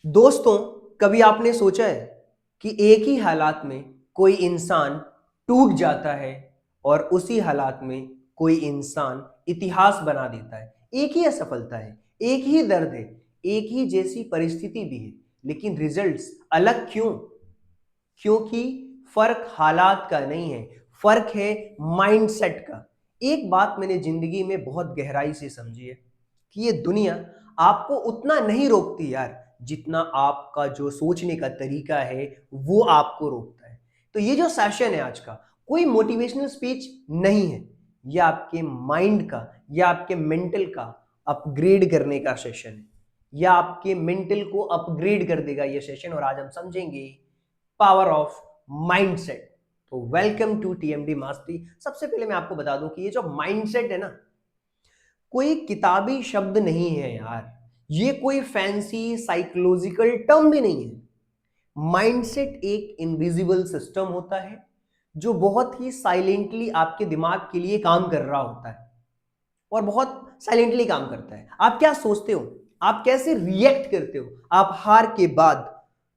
दोस्तों, कभी आपने सोचा है कि एक ही हालात में कोई इंसान टूट जाता है और उसी हालात में कोई इंसान इतिहास बना देता है। एक ही असफलता है, एक ही दर्द है, एक ही जैसी परिस्थिति भी है, लेकिन रिजल्ट्स अलग क्यों? क्योंकि फर्क हालात का नहीं है, फर्क है माइंडसेट का। एक बात मैंने जिंदगी में बहुत गहराई से समझी है कि ये दुनिया आपको उतना नहीं रोकती यार, जितना आपका जो सोचने का तरीका है वो आपको रोकता है। तो ये जो सेशन है आज का, कोई मोटिवेशनल स्पीच नहीं है, ये आपके माइंड का या आपके मेंटल का अपग्रेड करने का सेशन है, या आपके मेंटल को अपग्रेड कर देगा ये सेशन। और आज हम समझेंगे पावर ऑफ माइंडसेट। तो वेलकम टू टीएमडी मास्टरी। सबसे पहले मैं आपको बता दूं कि ये जो माइंडसेट है ना, कोई किताबी शब्द नहीं है यार, ये कोई फैंसी साइकोलॉजिकल टर्म भी नहीं है। माइंडसेट एक इनविजिबल सिस्टम होता है जो बहुत ही साइलेंटली आपके दिमाग के लिए काम कर रहा होता है, और बहुत साइलेंटली काम करता है। आप क्या सोचते हो, आप कैसे रिएक्ट करते हो, आप हार के बाद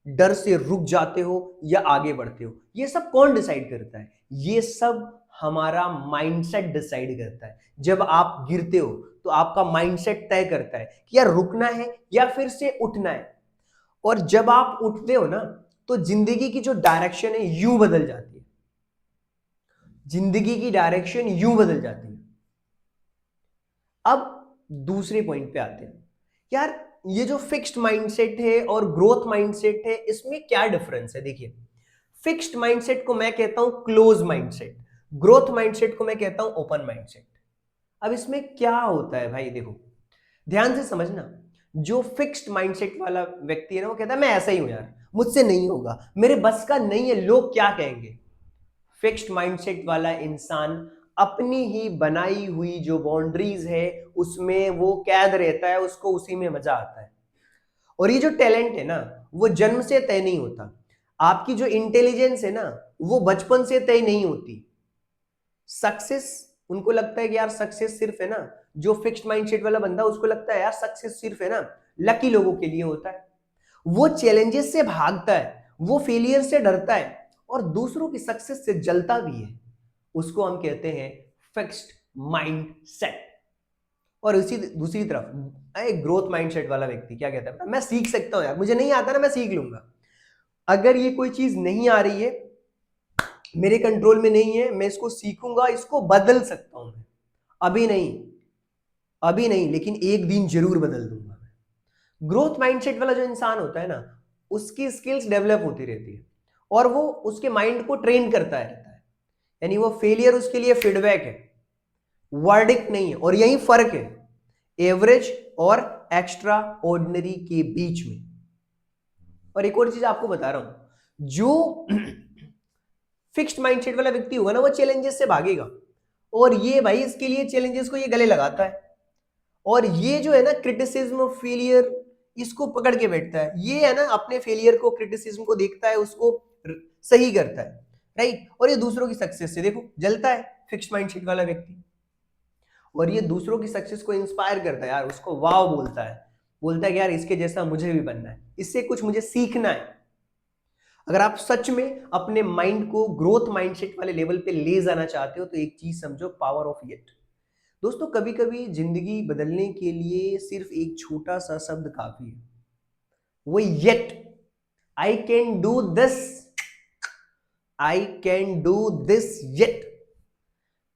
डर से रुक जाते हो या आगे बढ़ते हो, ये सब कौन डिसाइड करता है? ये सब हमारा माइंडसेट डिसाइड करता है। जब आप गिरते हो तो आपका माइंडसेट तय करता है कि यार रुकना है या फिर से उठना है। और जब आप उठते हो ना, तो जिंदगी की जो डायरेक्शन है यूं बदल जाती है, जिंदगी की डायरेक्शन यूं बदल जाती है। अब दूसरे पॉइंट पे आते हैं। यार, ये जो फिक्स्ड माइंडसेट है और ग्रोथ माइंडसेट है, इसमें क्या डिफरेंस है? देखिए, फिक्स्ड माइंडसेट को मैं कहता हूं क्लोज माइंडसेट, ग्रोथ माइंडसेट को मैं कहता हूं ओपन माइंडसेट। अब इसमें क्या होता है भाई, देखो ध्यान से समझना। जो फिक्स्ड माइंडसेट वाला व्यक्ति है ना, वो कहता है मैं ऐसा ही हूं यार, मुझसे नहीं होगा, मेरे बस का नहीं है, लोग क्या कहेंगे। फिक्स्ड माइंडसेट वाला इंसान अपनी ही बनाई हुई जो बाउंड्रीज है उसमें वो कैद रहता है, उसको उसी में मजा आता है। और ये जो टैलेंट है ना, वो जन्म से तय नहीं होता। आपकी जो इंटेलिजेंस है ना, वो बचपन से तय नहीं होती। सक्सेस, उनको लगता है कि यार सक्सेस सिर्फ है ना, जो फिक्स्ड माइंडसेट वाला बंदा उसको लगता है यार सक्सेस सिर्फ है ना लकी लोगों के लिए होता है। वो चैलेंजेस से भागता है, वो फेलियर से डरता है, और दूसरों की सक्सेस से जलता भी है। उसको हम कहते हैं फिक्स्ड माइंड सेट। और उसी दूसरी तरफ एक ग्रोथ माइंडसेट वाला व्यक्ति क्या कहता है, मैं सीख सकता हूं यार, मुझे नहीं आता ना, मैं सीख लूंगा। अगर ये कोई चीज नहीं आ रही है, मेरे कंट्रोल में नहीं है, मैं इसको सीखूंगा, इसको बदल सकता हूं मैं। अभी नहीं, अभी नहीं, लेकिन एक दिन जरूर बदल दूंगा मैं। ग्रोथ माइंडसेट वाला जो इंसान होता है ना, उसकी स्किल्स डेवलप होती रहती है, और वो उसके माइंड को ट्रेन करता रहता है। यानी वो फेलियर उसके लिए फीडबैक है, वर्डिक्ट नहीं है। और यही फर्क है एवरेज और एक्स्ट्रा ऑर्डिनरी के बीच में। और एक और चीज आपको बता रहा हूं, जो फिक्स्ड माइंडसेट वाला व्यक्ति होगा ना, वो चैलेंजेस से भागेगा, और ये भाई इसके लिए चैलेंजेस को ये गले लगाता है। और ये जो है ना क्रिटिसिज्म, फेलियर, इसको पकड़ के बैठता है। ये है ना अपने फेलियर को, क्रिटिसिज्म को देखता है, उसको सही करता है, राइट। और ये दूसरों की सक्सेस से देखो जलता है फिक्स्ड माइंडसेट वाला व्यक्ति, और ये दूसरों की सक्सेस को इंस्पायर करता है यार, उसको वाव बोलता है, बोलता है कि यार इसके जैसा मुझे भी बनना है, इससे कुछ मुझे सीखना है। अगर आप सच में अपने माइंड को ग्रोथ माइंडसेट वाले लेवल पे ले जाना चाहते हो, तो एक चीज समझो, पावर ऑफ येट। दोस्तों, कभी कभी जिंदगी बदलने के लिए सिर्फ एक छोटा सा शब्द काफी है, वो yet. I can do this, I can do this yet.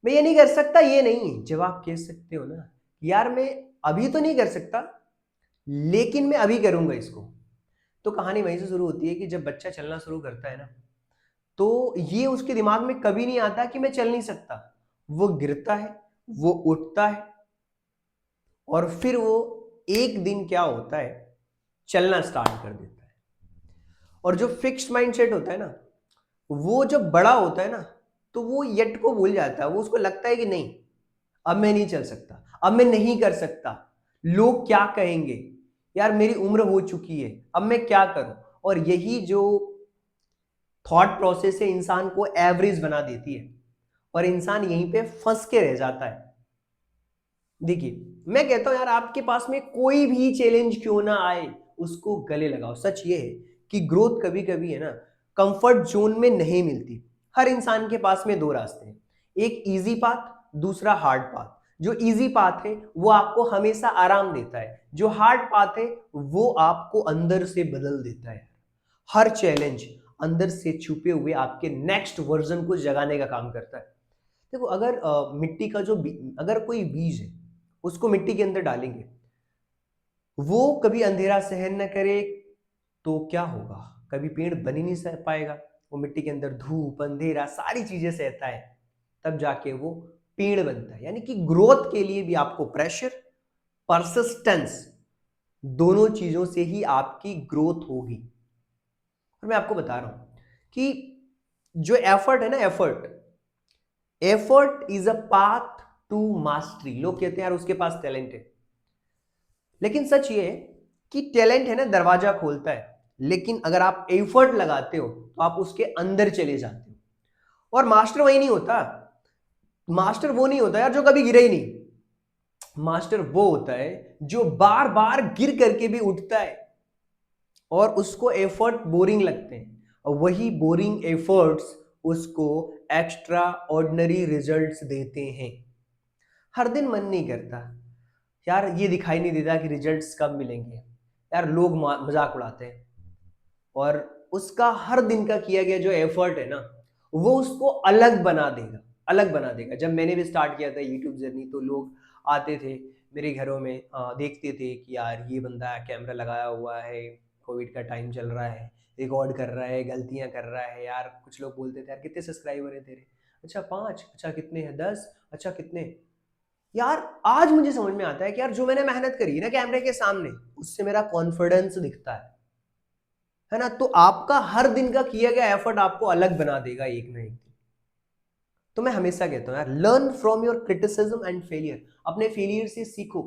मैं ये नहीं कर सकता, ये नहीं। जब आप कह सकते हो ना, यार मैं अभी तो नहीं कर सकता, लेकिन मैं अभी करूंगा इसको, तो कहानी वहीं से शुरू होती है कि जब बच्चा चलना शुरू करता है ना, तो ये उसके दिमाग में कभी नहीं आता कि मैं चल नहीं सकता। वो गिरता है, वो उठता है, और फिर वो एक दिन क्या होता है, चलना स्टार्ट कर देता है। और जो फिक्स्ड माइंडसेट होता है ना, वो जब बड़ा होता है ना, तो वो यट को भूल जाता है। वो उसको लगता है कि नहीं, अब मैं नहीं चल सकता, अब मैं नहीं कर सकता, लोग क्या कहेंगे, यार मेरी उम्र हो चुकी है, अब मैं क्या करूं। और यही जो थॉट प्रोसेस है इंसान को एवरेज बना देती है, और इंसान यहीं पे फंस के रह जाता है। देखिए, मैं कहता हूं यार, आपके पास में कोई भी चैलेंज क्यों ना आए, उसको गले लगाओ। सच ये है कि ग्रोथ कभी कभी है ना कंफर्ट जोन में नहीं मिलती। हर इंसान के पास में दो रास्ते हैं, एक इजी पाथ, दूसरा हार्ड पाथ। जो इजी पाथ है वो आपको हमेशा आराम देता है, जो हार्ड पाथ है वो आपको अंदर से बदल देता है। हर चैलेंज अंदर से छुपे हुए आपके नेक्स्ट वर्जन को जगाने का काम करता है। देखो अगर मिट्टी का जो अगर कोई बीज है उसको मिट्टी के अंदर डालेंगे, वो कभी अंधेरा सहन न करे तो क्या होगा, कभी पेड़ बन ही नहीं सह पाएगा। वो मिट्टी के अंदर धूप अंधेरा सारी चीजें सहता है, तब जाके वो पेड़ बनता है। यानी कि ग्रोथ के लिए भी आपको प्रेशर, परसिस्टेंस, दोनों चीजों से ही आपकी ग्रोथ होगी। और मैं आपको बता रहा हूं कि जो एफर्ट है ना, effort is a path to mastery. लोग कहते हैं यार उसके पास टैलेंट है, लेकिन सच ये है कि टैलेंट है ना दरवाजा खोलता है, लेकिन अगर आप एफर्ट लगाते हो तो आप उसके अंदर चले जाते हो। और मास्टर वही नहीं होता, मास्टर वो नहीं होता यार जो कभी गिरे ही नहीं। मास्टर वो होता है जो बार बार गिर करके भी उठता है और उसको एफर्ट बोरिंग लगते हैं, और वही बोरिंग एफर्ट्स उसको एक्स्ट्रा ऑर्डिनरी रिजल्ट्स देते हैं। हर दिन मन नहीं करता यार, ये दिखाई नहीं देता कि रिजल्ट्स कब मिलेंगे। यार लोग मजाक उड़ाते हैं, और उसका हर दिन का किया गया जो एफर्ट है ना वो उसको अलग बना देगा, अलग बना देगा। जब मैंने भी स्टार्ट किया था यूट्यूब जर्नी तो लोग आते थे मेरे घरों में, देखते थे कि यार ये बंदा कैमरा लगाया हुआ है, कोविड का टाइम चल रहा है, रिकॉर्ड कर रहा है, गलतियां कर रहा है। यार कुछ लोग बोलते थे यार कितने सब्सक्राइबर है तेरे, अच्छा 5, अच्छा कितने हैं 10, अच्छा कितने। यार आज मुझे समझ में आता है कि यार जो मैंने मेहनत करी है ना कैमरे के सामने, उससे मेरा कॉन्फिडेंस दिखता है ना। तो आपका हर दिन का किया गया एफर्ट आपको अलग बना देगा एक ना एक दिन। तो मैं हमेशा कहता हूं यार, learn from your criticism and failure. अपने फेलियर से सीखो,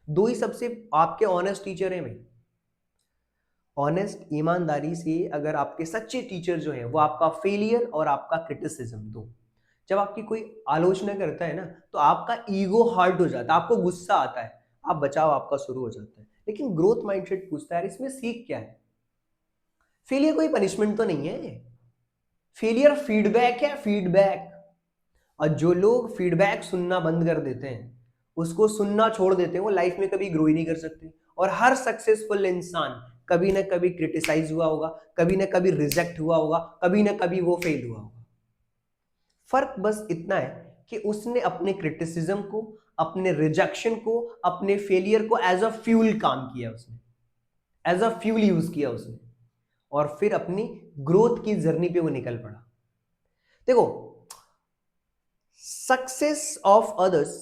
दो ही सबसे आपके ऑनेस्ट टीचर हैं भाई। ऑनेस्ट ईमानदारी से अगर आपके सच्चे टीचर जो हैं वो आपका फेलियर और आपका क्रिटिसिज्म दो। जब आपकी कोई आलोचना करता है ना तो आपका ईगो हर्ट हो जाता है, आपको गुस्सा आता है, आप बचाव आपका शुरू हो जाता है। लेकिन ग्रोथ माइंडसेट पूछता है यार इसमें सीख क्या है। फेलियर कोई पनिशमेंट तो नहीं है, फेलियर फीडबैक है, फीडबैक। और जो लोग फीडबैक सुनना बंद कर देते हैं, उसको सुनना छोड़ देते हैं, वो लाइफ में कभी ग्रो ही नहीं कर सकते। और हर सक्सेसफुल इंसान कभी ना कभी क्रिटिसाइज हुआ होगा, कभी ना कभी रिजेक्ट हुआ होगा, कभी ना कभी वो फेल हुआ होगा। फर्क बस इतना है कि उसने अपने क्रिटिसिज्म को, अपने रिजेक्शन को, अपने फेलियर को एज अ फ्यूल काम किया, उसने एज अ फ्यूल यूज किया उसने, और फिर अपनी ग्रोथ की जर्नी पे वो निकल पड़ा। देखो, success of others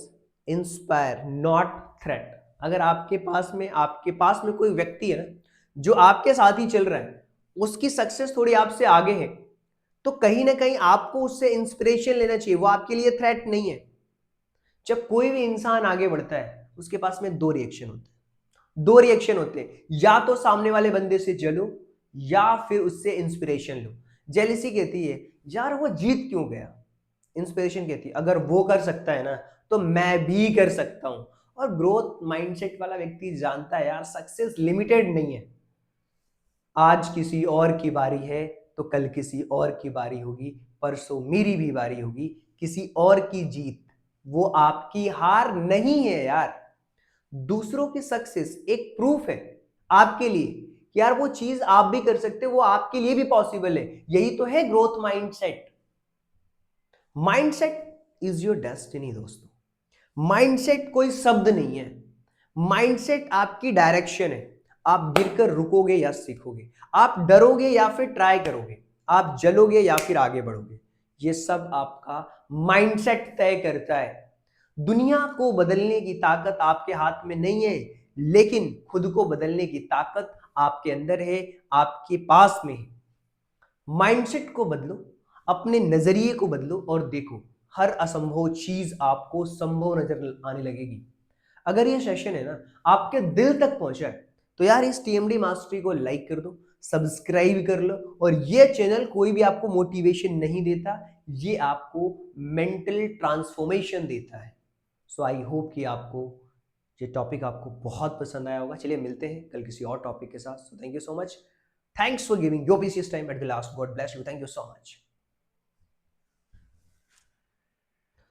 inspire not threat. अगर आपके पास में कोई व्यक्ति है ना जो आपके साथ ही चल रहा है, उसकी सक्सेस थोड़ी आपसे आगे है, तो कहीं ना कहीं आपको उससे इंस्पिरेशन लेना चाहिए, वो आपके लिए थ्रेट नहीं है। जब कोई भी इंसान आगे बढ़ता है उसके पास में दो रिएक्शन होते हैं, दो रिएक्शन होते हैं, या तो सामने वाले बंदे से जलो या फिर उससे इंस्पिरेशन लो। जेलिसी कहती है यार वो जीत क्यों गया, इंस्पिरेशन कहती है अगर वो कर सकता है ना तो मैं भी कर सकता हूं। और ग्रोथ माइंडसेट वाला व्यक्ति जानता है यार सक्सेस लिमिटेड नहीं है। आज किसी और की बारी है तो कल किसी और की बारी होगी, परसों मेरी भी बारी होगी। किसी और की जीत वो आपकी हार नहीं है यार। दूसरों की सक्सेस एक प्रूफ है आपके लिए कि यार वो चीज आप भी कर सकते हो, वो आपके लिए भी पॉसिबल है। यही तो है growth mindset. Mindset is your destiny दोस्तों। माइंडसेट कोई शब्द नहीं है, माइंडसेट आपकी डायरेक्शन है। आप गिरकर रुकोगे या सीखोगे, आप डरोगे या फिर ट्राई करोगे, आप जलोगे या फिर आगे बढ़ोगे, ये सब आपका माइंडसेट तय करता है। दुनिया को बदलने की ताकत आपके हाथ में नहीं है, लेकिन खुद को बदलने की ताकत आपके अंदर है, आपके पास में है। माइंडसेट को बदलो, अपने नजरिए को बदलो और देखो हर असंभव चीज आपको संभव नजर आने लगेगी। अगर ये सेशन है ना आपके दिल तक पहुंचा है तो यार इस टीएमडी मास्टरी को लाइक कर दो, सब्सक्राइब कर लो। और ये चैनल कोई भी आपको मोटिवेशन नहीं देता, ये आपको मेंटल ट्रांसफॉर्मेशन देता है। सो आई होप कि आपको ये टॉपिक आपको बहुत पसंद आया होगा। चलिए मिलते हैं कल किसी और टॉपिक के साथ। So thank you so much. Thanks for giving your precious time at the last. God bless you. Thank you so much.